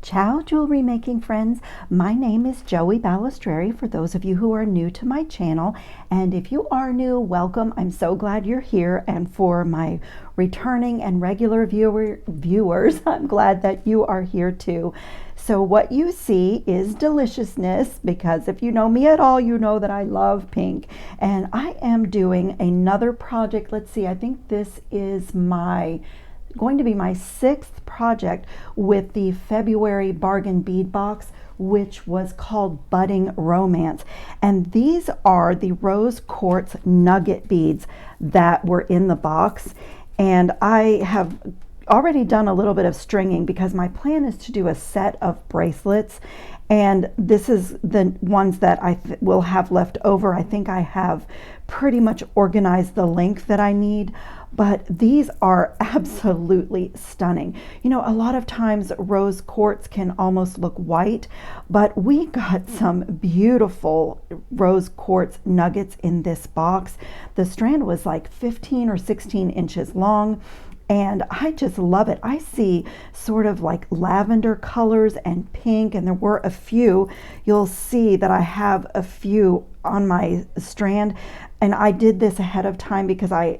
Ciao, jewelry making friends. My name is Joey Balistreri for those of you who are new to my channel. And if you are new, welcome. I'm so glad you're here. And for my returning and regular viewers, I'm glad that you are here too. So what you see is deliciousness, because if you know me at all, you know that I love pink. And I am doing another project. Let's see, I think this is going to be my 6th project with the February bargain bead box, which was called Budding Romance. And these are the rose quartz nugget beads that were in the box. And I have already done a little bit of stringing because my plan is to do a set of bracelets, and this is the ones that I will have left over. I think I have pretty much organized the length that I need, but these are absolutely stunning. You know, a lot of times rose quartz can almost look white, but we got some beautiful rose quartz nuggets in this box. The strand was like 15 or 16 inches long, and I just love it. I see sort of like lavender colors and pink, and there were a few. You'll see that I have a few on my strand, and I did this ahead of time because I,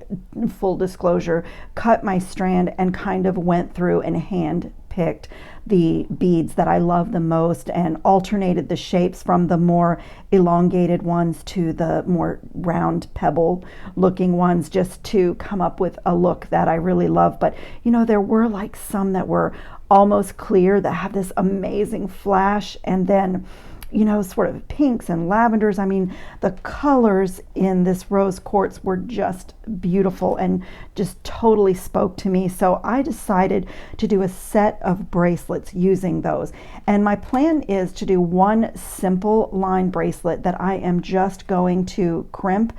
full disclosure, cut my strand and kind of went through and hand picked the beads that I love the most and alternated the shapes from the more elongated ones to the more round pebble looking ones, just to come up with a look that I really love. But you know, there were like some that were almost clear that have this amazing flash, and then you know, sort of pinks and lavenders. I mean, the colors in this rose quartz were just beautiful and just totally spoke to me. So I decided to do a set of bracelets using those. And my plan is to do one simple line bracelet that I am just going to crimp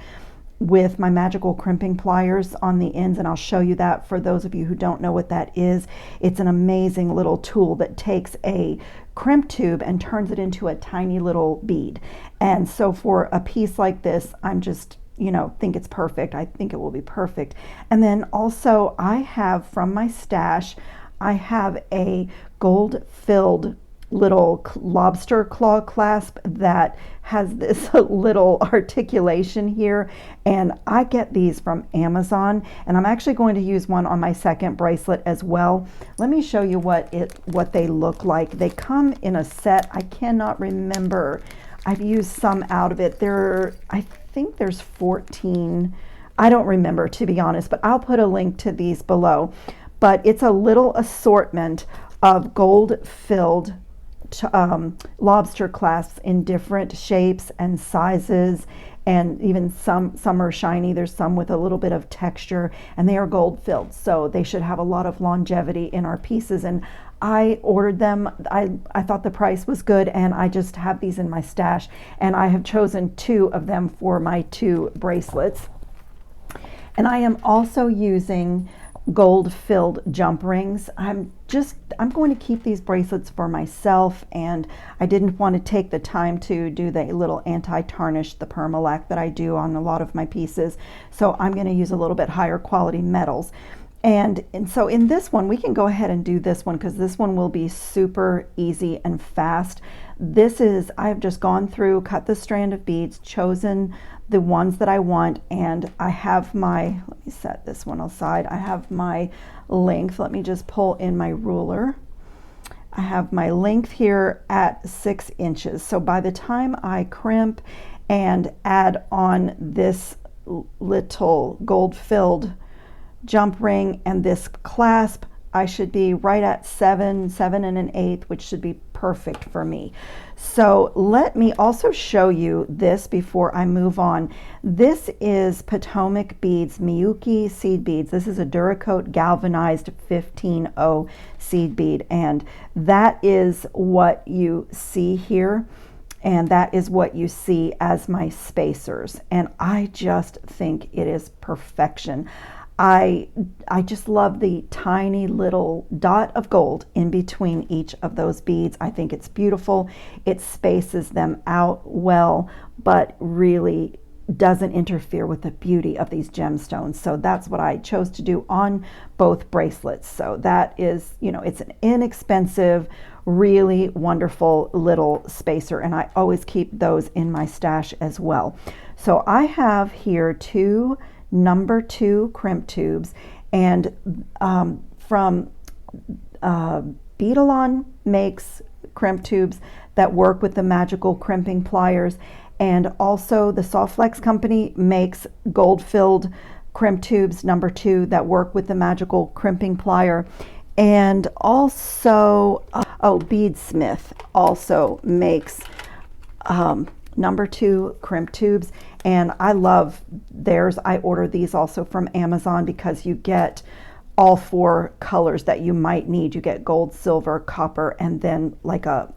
with my magical crimping pliers on the ends, and I'll show you that for those of you who don't know what that is. It's an amazing little tool that takes a crimp tube and turns it into a tiny little bead. And so for a piece like this, I'm just, you know, think it's perfect. I think it will be perfect. And then also I have from my stash, I have a gold filled little lobster claw clasp that has this little articulation here, and I get these from Amazon, and I'm actually going to use one on my second bracelet as well. Let me show you what they look like. They come in a set. I cannot remember. I've used some out of it. I think there's 14. I don't remember, to be honest, but I'll put a link to these below. But it's a little assortment of gold filled lobster clasps in different shapes and sizes, and even some are shiny. There's some with a little bit of texture, and they are gold filled, so they should have a lot of longevity in our pieces. And I ordered them. I thought the price was good, and I just have these in my stash, and I have chosen 2 of them for my 2 bracelets. And I am also using gold filled jump rings. I'm going to keep these bracelets for myself, and I didn't want to take the time to do the little anti-tarnish, the permalac that I do on a lot of my pieces. So I'm going to use a little bit higher quality metals. And so in this one, we can go ahead and do this one because this one will be super easy and fast. I've just gone through, cut the strand of beads, chosen the ones that I want, and I have my, let me set this one aside. I have my length. Let me just pull in my ruler. I have my length here at 6 inches. So by the time I crimp and add on this little gold filled jump ring and this clasp, I should be right at 7 1/8, which should be perfect for me. So let me also show you this before I move on. This is Potomac Beads Miyuki seed beads. This is a Duracoat galvanized 15-0 seed bead, and that is what you see here, and that is what you see as my spacers, and I just think it is perfection. I just love the tiny little dot of gold in between each of those beads. I think it's beautiful. It spaces them out well, but really doesn't interfere with the beauty of these gemstones. So that's what I chose to do on both bracelets. So that is, you know, it's an inexpensive, really wonderful little spacer, and I always keep those in my stash as well. So I have here two number 2 crimp tubes, and from Bead makes crimp tubes that work with the magical crimping pliers, and also the Soft Flex company makes gold-filled crimp tubes number 2 that work with the magical crimping plier. And also, Bead also makes number 2 crimp tubes, and I love theirs. I order these also from Amazon because you get all 4 colors that you might need. You get gold, silver, copper, and then like a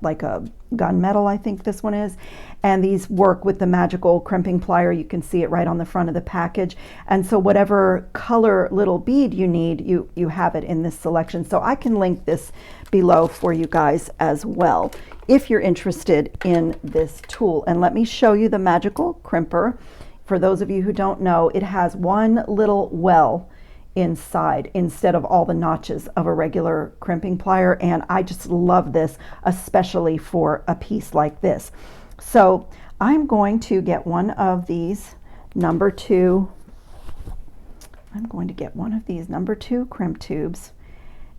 gunmetal, I think this one is. And these work with the magical crimping plier. You can see it right on the front of the package. And so whatever color little bead you need, you have it in this selection. So I can link this below for you guys as well if you're interested in this tool. And let me show you the magical crimper. For those of you who don't know, it has one little well inside instead of all the notches of a regular crimping plier, and I just love this, especially for a piece like this. So I'm going to get one of these number 2 crimp tubes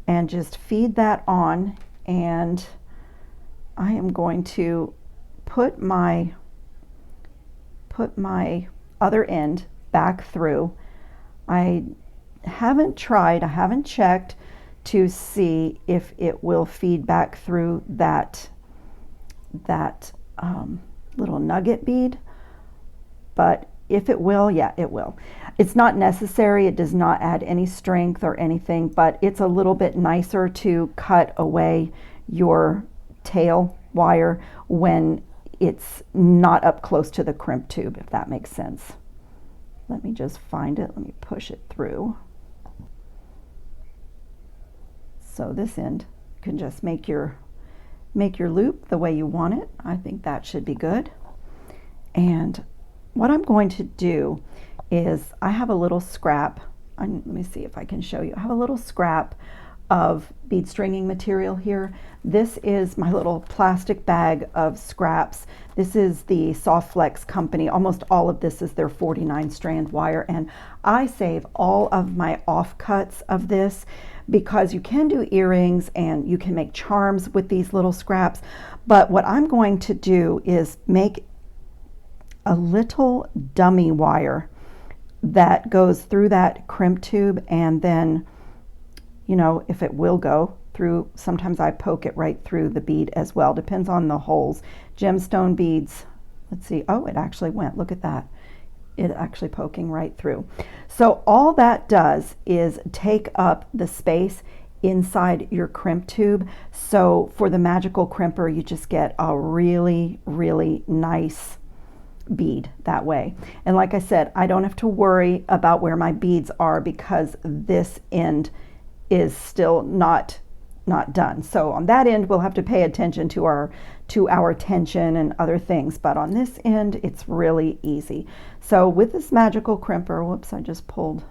and just feed that on, and I am going to put my other end back through. I haven't checked to see if it will feed back through that little nugget bead, but if it will, yeah, it will. It's not necessary. It does not add any strength or anything, but it's a little bit nicer to cut away your tail wire when it's not up close to the crimp tube, if that makes sense. Let me just find it. Let me push it through. So this end can just make your loop the way you want it. I think that should be good. And what I'm going to do is I have a little scrap. Let me see if I can show you. I have a little scrap of bead stringing material here. This is my little plastic bag of scraps. This is the Soft Flex company. Almost all of this is their 49 strand wire, and I save all of my offcuts of this because you can do earrings and you can make charms with these little scraps. But what I'm going to do is make a little dummy wire that goes through that crimp tube, and then, you know, if it will go through, sometimes I poke it right through the bead as well. Depends on the holes. Gemstone beads, let's see, oh, it actually went, look at that. It actually poking right through. So all that does is take up the space inside your crimp tube. So for the magical crimper, you just get a really, really nice bead that way. And like I said, I don't have to worry about where my beads are because this end is still not done. So on that end, we'll have to pay attention to our tension and other things, but on this end, it's really easy. So with this magical crimper, whoops, I just pulled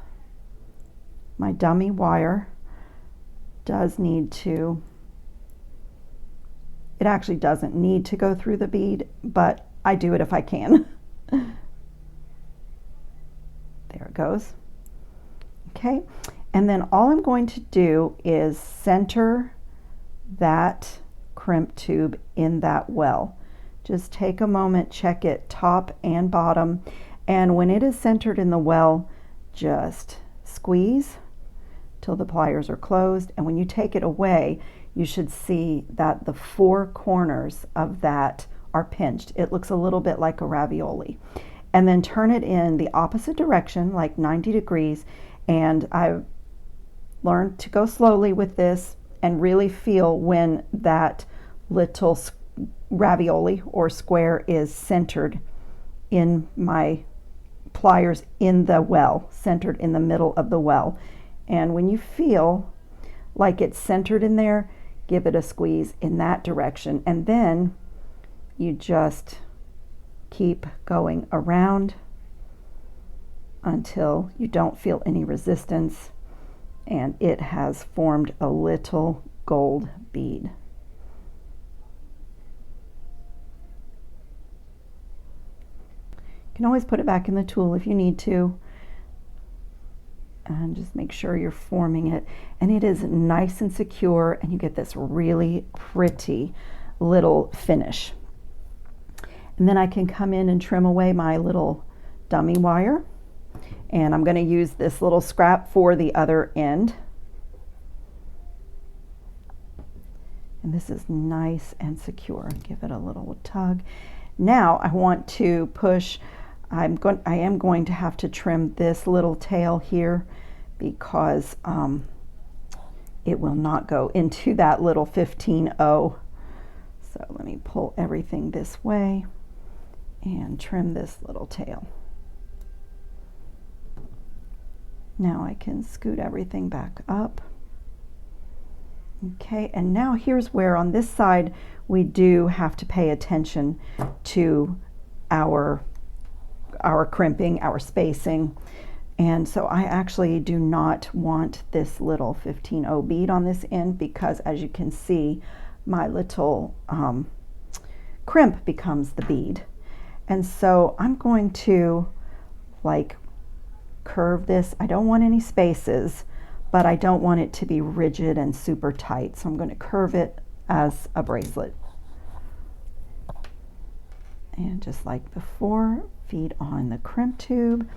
my dummy wire. Does need to, it actually doesn't need to go through the bead, but I do it if I can. There it goes. Okay. And then all I'm going to do is center that crimp tube in that well. Just take a moment, check it top and bottom, and when it is centered in the well, just squeeze till the pliers are closed, and when you take it away, you should see that the 4 corners of that are pinched. It looks a little bit like a ravioli. And then turn it in the opposite direction, like 90 degrees, and I've learned to go slowly with this and really feel when that little ravioli or square is centered in my pliers in the well, centered in the middle of the well. And when you feel like it's centered in there, give it a squeeze in that direction, and then you just keep going around until you don't feel any resistance, and it has formed a little gold bead. You can always put it back in the tool if you need to, and just make sure you're forming it, and it is nice and secure, and you get this really pretty little finish. And then I can come in and trim away my little dummy wire, and I'm going to use this little scrap for the other end. And this is nice and secure. Give it a little tug. Now I want to push. I am going to have to trim this little tail here because it will not go into that little 15-0. So let me pull everything this way and trim this little tail. Now I can scoot everything back up. Okay, and now here's where on this side we do have to pay attention to our crimping, our spacing. And so I actually do not want this little 15-0 bead on this end, because as you can see, my little crimp becomes the bead. And so I'm going to like curve this. I don't want any spaces, but I don't want it to be rigid and super tight. So I'm going to curve it as a bracelet. And just like before, feed on the crimp tube.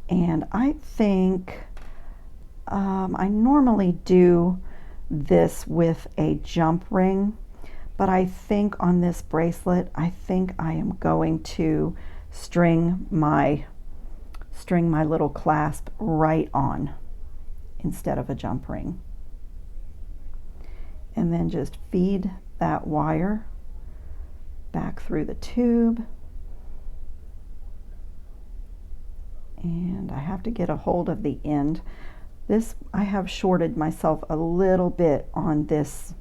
And I think I normally do this with a jump ring, but I think on this bracelet, I think I am going to string my little clasp right on instead of a jump ring. And then just feed that wire back through the tube. And I have to get a hold of the end. This, I have shorted myself a little bit on this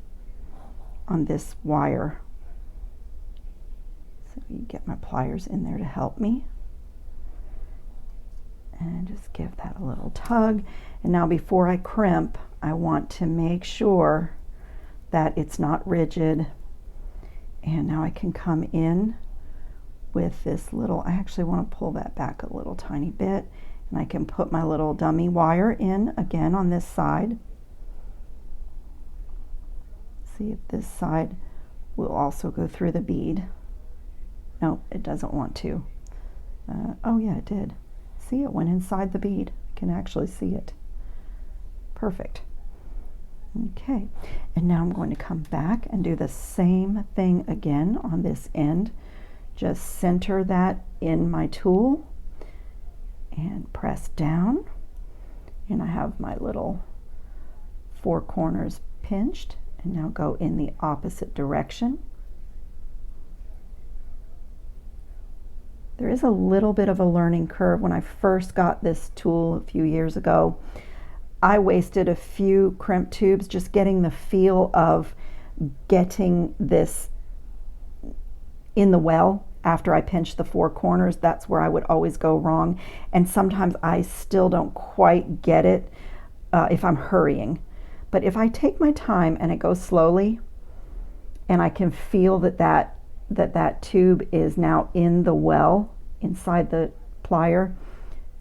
wire. So you get my pliers in there to help me. And just give that a little tug. And now before I crimp, I want to make sure that it's not rigid. And now I can come in with this little, I actually want to pull that back a little tiny bit, and I can put my little dummy wire in again on this side. See if this side will also go through the bead. No, it doesn't want to. Oh yeah, it did. See, it went inside the bead. I can actually see it. Perfect. Okay, and now I'm going to come back and do the same thing again on this end. Just center that in my tool and press down. And I have my little 4 corners pinched, and now go in the opposite direction. There is a little bit of a learning curve. When I first got this tool a few years ago, I wasted a few crimp tubes just getting the feel of getting this in the well. After I pinched the 4 corners, that's where I would always go wrong. And sometimes I still don't quite get it if I'm hurrying. But if I take my time and it goes slowly, and I can feel that tube is now in the well, inside the plier,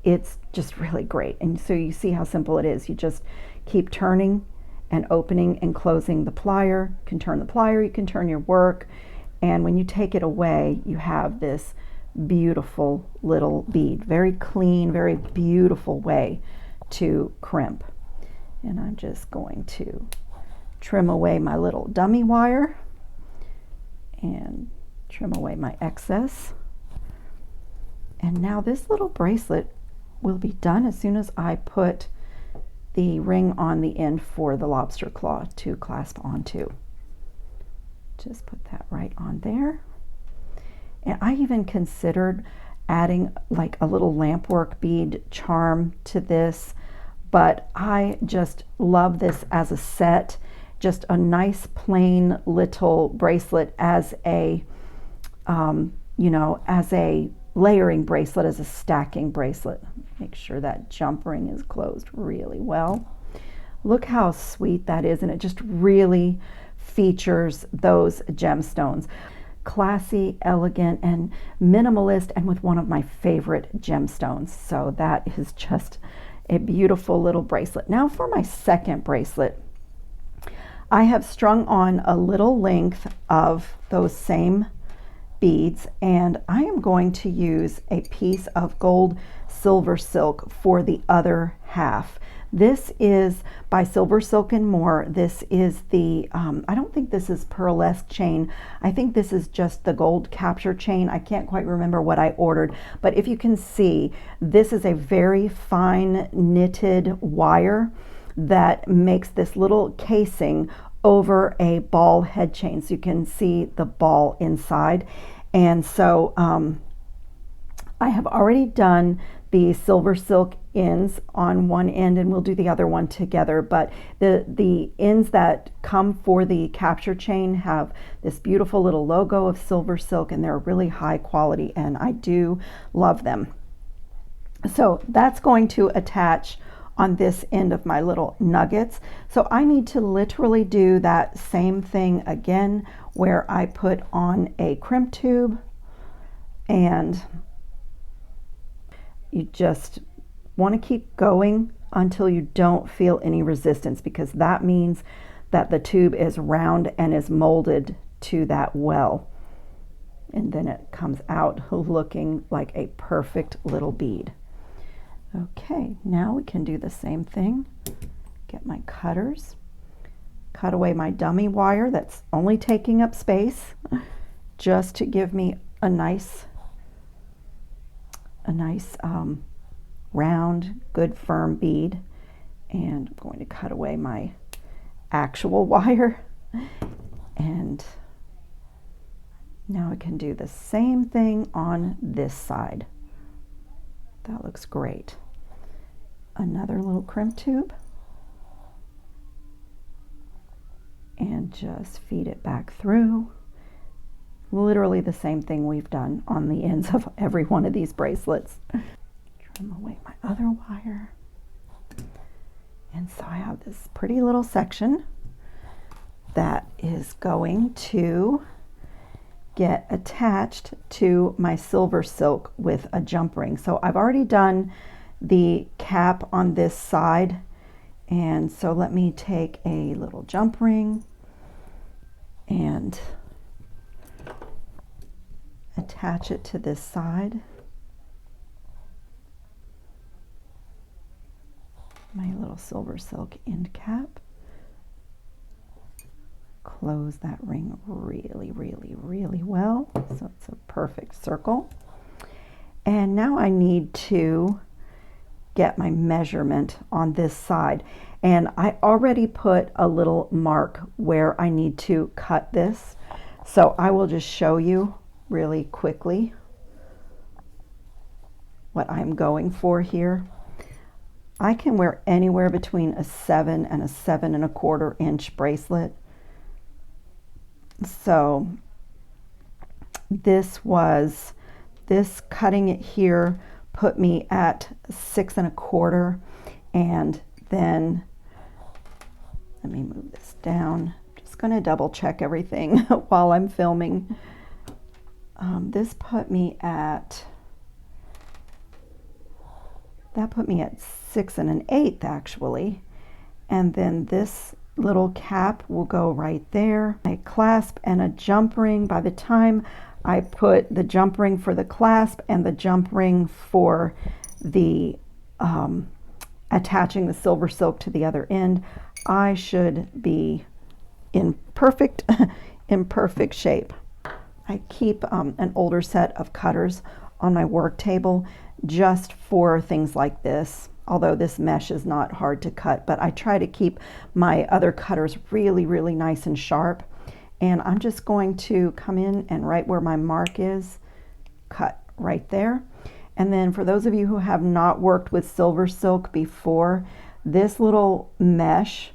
it's just really great. And so you see how simple it is. You just keep turning and opening and closing the plier. You can turn the plier, you can turn your work. And when you take it away, you have this beautiful little bead. Very clean, very beautiful way to crimp. And I'm just going to trim away my little dummy wire and trim away my excess. And now this little bracelet will be done as soon as I put the ring on the end for the lobster claw to clasp onto. Just put that right on there. And I even considered adding like a little lampwork bead charm to this, but I just love this as a set. Just a nice plain little bracelet as a, you know, as a layering bracelet as a stacking bracelet. Make sure that jump ring is closed really well. Look how sweet that is, and it just really features those gemstones. Classy, elegant, and minimalist, and with one of my favorite gemstones. So that is just a beautiful little bracelet. Now for my second bracelet, I have strung on a little length of those same beads, and I am going to use a piece of gold silver silk for the other half. This is by Silver Silk and More. This is the, I don't think this is pearlesque chain. I think this is just the gold capture chain. I can't quite remember what I ordered, but if you can see, this is a very fine knitted wire that makes this little casing over a ball head chain, so you can see the ball inside. And so I have already done the silver silk ends on one end, and we'll do the other one together, but the ends that come for the capture chain have this beautiful little logo of silver silk, and they're really high quality, and I do love them. So that's going to attach on this end of my little nuggets. So I need to literally do that same thing again, where I put on a crimp tube, and you just want to keep going until you don't feel any resistance, because that means that the tube is round and is molded to that well. And then it comes out looking like a perfect little bead. Okay, now we can do the same thing. Get my cutters, cut away my dummy wire that's only taking up space just to give me a nice round, good firm bead. And I'm going to cut away my actual wire, and now I can do the same thing on this side. That looks great. Another little crimp tube, and just feed it back through. Literally the same thing we've done on the ends of every one of these bracelets. Trim away my other wire. And so I have this pretty little section that is going to get attached to my silver silk with a jump ring. So I've already done the cap on this side, and so let me take a little jump ring and attach it to this side. My little silver silk end cap. Close that ring really, really, really well, so it's a perfect circle. And now I need to get my measurement on this side, and I already put a little mark where I need to cut this, so I will just show you really quickly what I'm going for here. I can wear anywhere between a 7 and a 7 1/4 inch bracelet. So this cutting it here put me at 6 1/4, and then let me move this down. Just going to double check everything while I'm filming. This put me at, that put me at 6 1/8 actually, and then this little cap will go right there. A clasp and a jump ring. By the time I put the jump ring for the clasp and the jump ring for the attaching the silver silk to the other end, I should be in perfect shape. I keep an older set of cutters on my work table just for things like this. Although this mesh is not hard to cut, but I try to keep my other cutters really, really nice and sharp. And I'm just going to come in and right where my mark is, cut right there. And then for those of you who have not worked with silver silk before, this little mesh,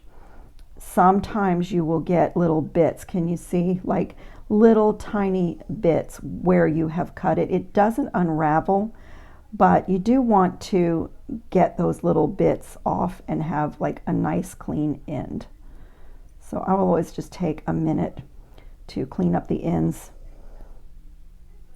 sometimes you will get little bits. Can you see? Like little tiny bits where you have cut it. It doesn't unravel, but you do want to get those little bits off and have like a nice clean end. So I will always just take a minute to clean up the ends.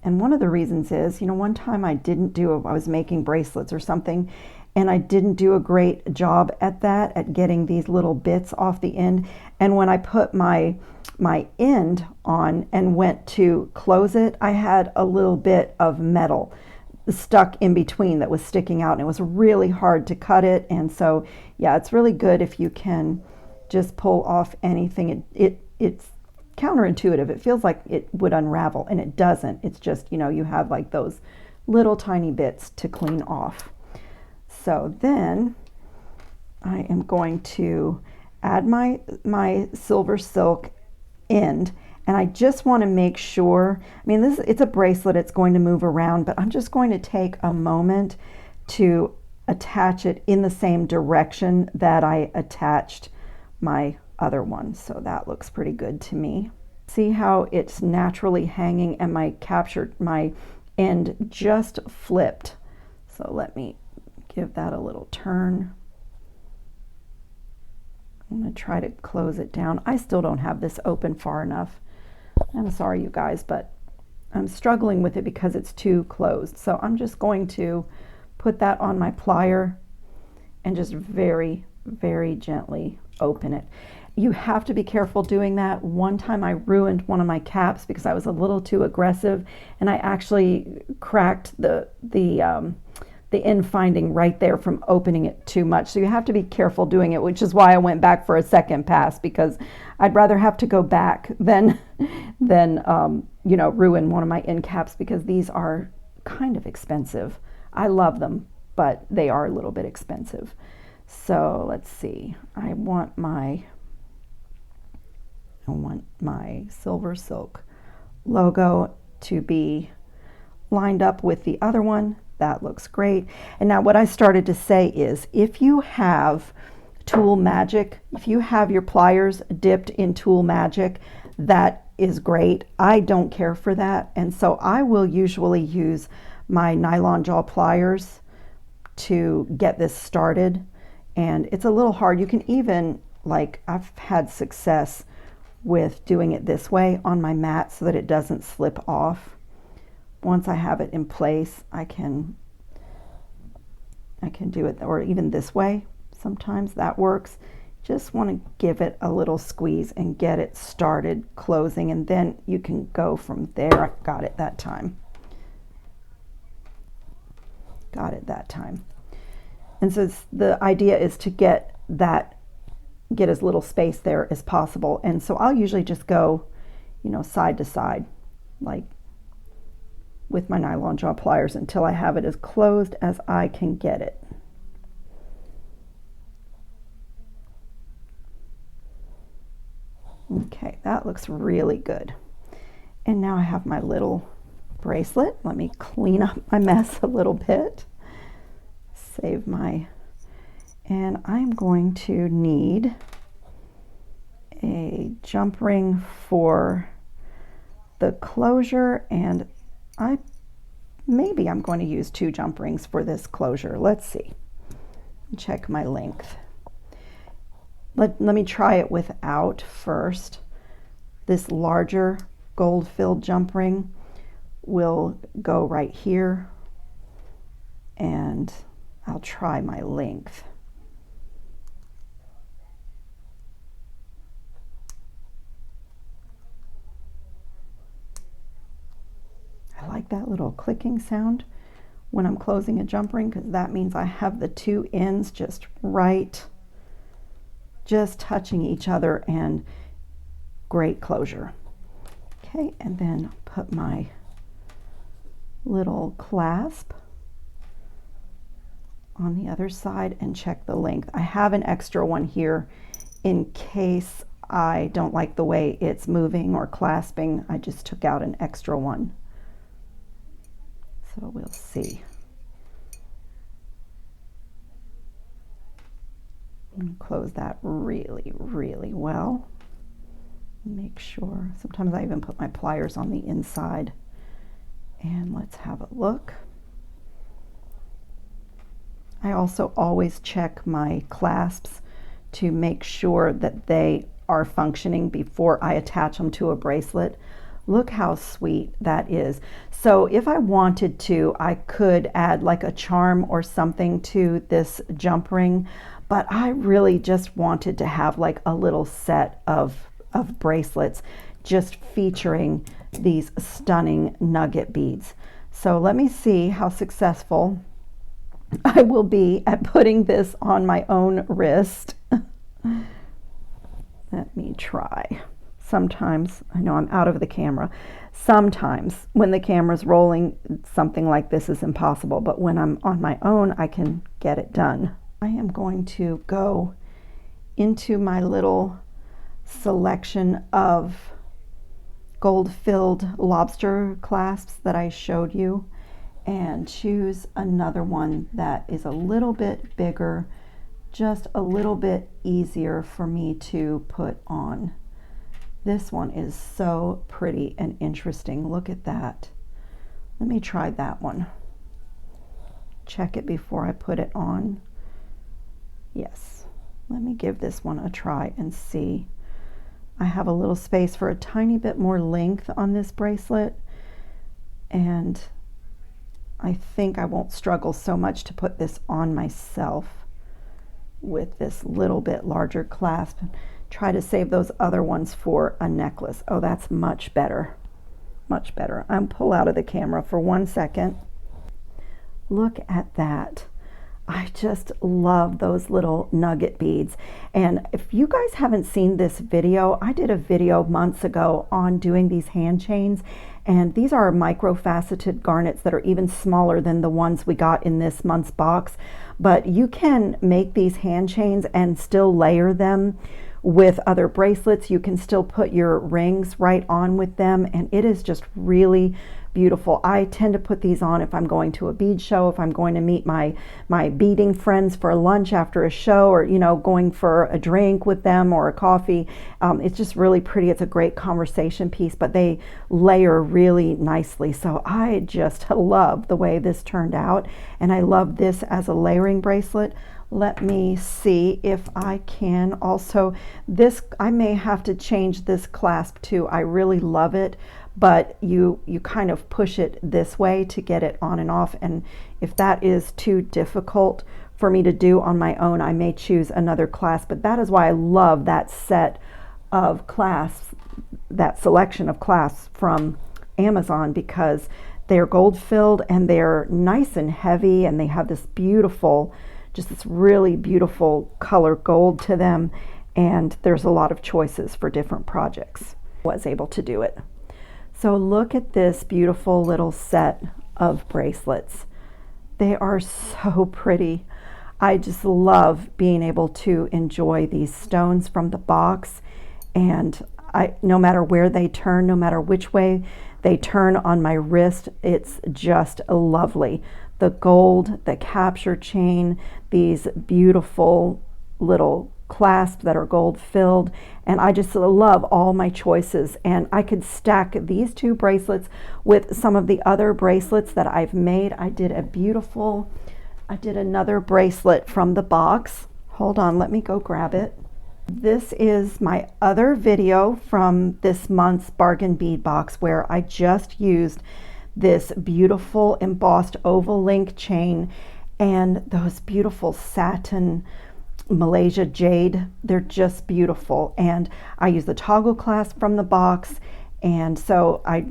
And one of the reasons is, you know, one time I was making bracelets or something, and I didn't do a great job at that, at getting these little bits off the end. And when I put my end on and went to close it, I had a little bit of metal stuck in between that was sticking out, and it was really hard to cut it. And so, yeah, it's really good if you can just pull off anything. It's counterintuitive. It feels like it would unravel, and it doesn't. It's just, you know, you have like those little tiny bits to clean off. So then I am going to add my silver silk end, and I just want to make sure, I mean, it's a bracelet, it's going to move around, but I'm just going to take a moment to attach it in the same direction that I attached my other one. So that looks pretty good to me. See how it's naturally hanging, and my end just flipped. So let me give that a little turn. I'm going to try to close it down. I still don't have this open far enough. I'm sorry, you guys, but I'm struggling with it because it's too closed. So I'm just going to put that on my plier and just very, very gently open it. You have to be careful doing that. One time I ruined one of my caps because I was a little too aggressive, and I actually cracked the end finding right there from opening it too much. So you have to be careful doing it, which is why I went back for a second pass, because I'd rather have to go back than you know, ruin one of my end caps, because these are kind of expensive. I love them, but they are a little bit expensive. So let's see. I want my silver silk logo to be lined up with the other one. That looks great. And now what I started to say is, if you have Tool Magic, if you have your pliers dipped in Tool Magic, that is great. I don't care for that. And so I will usually use my nylon jaw pliers to get this started. And it's a little hard. You can even, like, I've had success with doing it this way on my mat so that it doesn't slip off. Once I have it in place, I can do it, or even this way. Sometimes that works. Just want to give it a little squeeze and get it started closing, and then you can go from there. I got it that time. Got it that time. And so the idea is to get as little space there as possible. And so I'll usually just go, you know, side to side, like with my nylon jaw pliers, until I have it as closed as I can get it. Okay, that looks really good. And now I have my little bracelet. Let me clean up my mess a little bit. And I'm going to need a jump ring for the closure, and maybe I'm going to use 2 jump rings for this closure. Let's see. Check my length. Let me try it without first. This larger gold-filled jump ring will go right here, and I'll try my length. I like that little clicking sound when I'm closing a jump ring, because that means I have the 2 ends just touching each other, and great closure. Okay, and then put my little clasp on the other side and check the length. I have an extra one here in case I don't like the way it's moving or clasping. I just took out an extra one. So we'll see. And close that really, really well. Make sure. Sometimes I even put my pliers on the inside. And let's have a look. I also always check my clasps to make sure that they are functioning before I attach them to a bracelet. Look how sweet that is. So if I wanted to, I could add like a charm or something to this jump ring, but I really just wanted to have like a little set of bracelets just featuring these stunning nugget beads. So let me see how successful I will be at putting this on my own wrist. Let me try. Sometimes, I know I'm out of the camera, sometimes when the camera's rolling, something like this is impossible, but when I'm on my own, I can get it done. I am going to go into my little selection of gold-filled lobster clasps that I showed you and choose another one that is a little bit bigger, just a little bit easier for me to put on. This one is so pretty and interesting. Look at that. Let me try that one. Check it before I put it on. Yes, let me give this one a try and see. I have a little space for a tiny bit more length on this bracelet, and I think I won't struggle so much to put this on myself with this little bit larger clasp. Try to save those other ones for a necklace. Oh, that's much better. Much better. I'm pull out of the camera for 1 second. Look at that. I just love those little nugget beads. And if you guys haven't seen this video, I did a video months ago on doing these hand chains, and these are micro-faceted garnets that are even smaller than the ones we got in this month's box. But you can make these hand chains and still layer them with other bracelets. You can still put your rings right on with them, and it is just really beautiful. I tend to put these on if I'm going to a bead show, if I'm going to meet my beading friends for lunch after a show, or going for a drink with them or a coffee. It's just really pretty. It's a great conversation piece, but they layer really nicely. So I just love the way this turned out, and I love this as a layering bracelet. Let me see if I can also, I may have to change this clasp too. I really love it, but you kind of push it this way to get it on and off, and if that is too difficult for me to do on my own, I may choose another clasp. But that is why I love that set of clasps, that selection of clasps from Amazon, because they're gold filled and they're nice and heavy, and they have this beautiful, just this really beautiful color gold to them, and there's a lot of choices for different projects. I was able to do it. So look at this beautiful little set of bracelets. They are so pretty. I just love being able to enjoy these stones from the box, and no matter where they turn, no matter which way they turn on my wrist, it's just lovely. The gold, the capture chain, these beautiful little clasps that are gold filled, and I just love all my choices. And I could stack these two bracelets with some of the other bracelets that I've made. I did another bracelet from the box. Hold on, let me go grab it. This is my other video from this month's bargain bead box, where I just used this beautiful embossed oval link chain and those beautiful satin Malaysia jade. They're just beautiful, and I use the toggle clasp from the box. And so I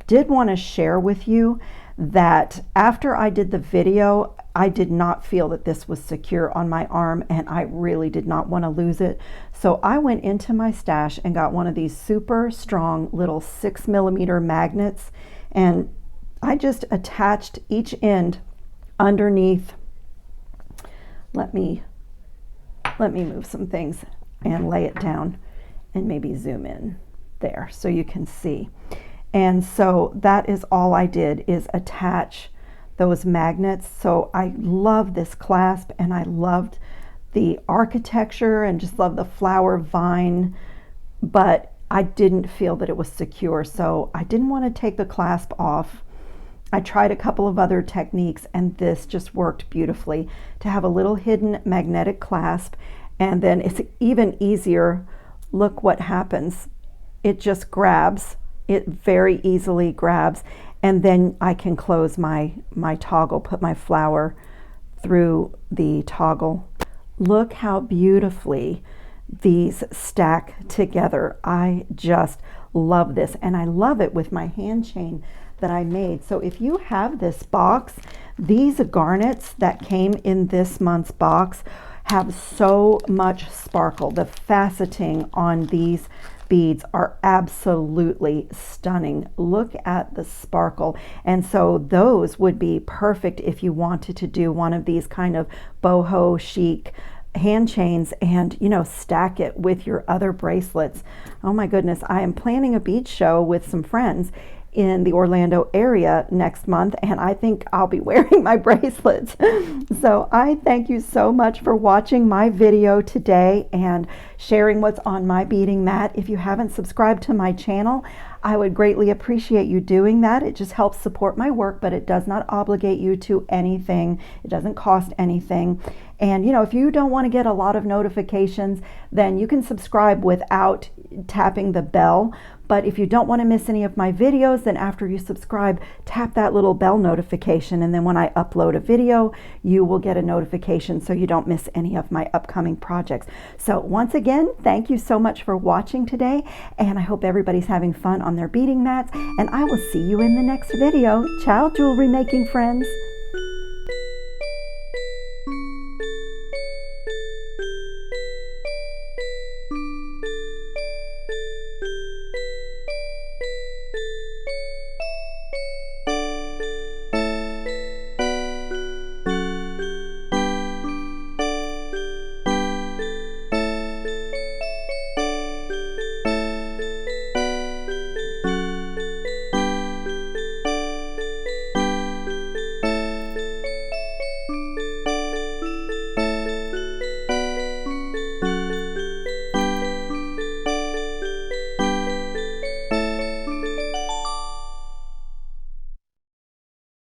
did want to share with you that after I did the video, I did not feel that this was secure on my arm, and I really did not want to lose it. So I went into my stash and got one of these super strong little 6mm magnets, and I just attached each end underneath. Let me move some things and lay it down and maybe zoom in there so you can see. And so that is all I did, is attach those magnets. So I love this clasp, and I loved the architecture and just love the flower vine, but I didn't feel that it was secure, so I didn't want to take the clasp off. I tried a couple of other techniques, and this just worked beautifully to have a little hidden magnetic clasp. And then it's even easier. Look what happens. It just grabs. It very easily grabs. And then I can close my toggle, put my flower through the toggle. Look how beautifully these stack together. I just love this, and I love it with my hand chain that I made. So if you have this box, these garnets that came in this month's box have so much sparkle. The faceting on these beads are absolutely stunning. Look at the sparkle. And so those would be perfect if you wanted to do one of these kind of boho chic hand chains and, you know, stack it with your other bracelets. Oh my goodness, I am planning a bead show with some friends in the Orlando area next month, and I think I'll be wearing my bracelets. So I thank you so much for watching my video today and sharing what's on my beading mat. If you haven't subscribed to my channel, I would greatly appreciate you doing that. It just helps support my work, but it does not obligate you to anything. It doesn't cost anything. And you know, if you don't want to get a lot of notifications, then you can subscribe without tapping the bell. But if you don't want to miss any of my videos, then after you subscribe, tap that little bell notification. And then when I upload a video, you will get a notification so you don't miss any of my upcoming projects. So once again, thank you so much for watching today. And I hope everybody's having fun on their beading mats. And I will see you in the next video. Ciao, jewelry making friends.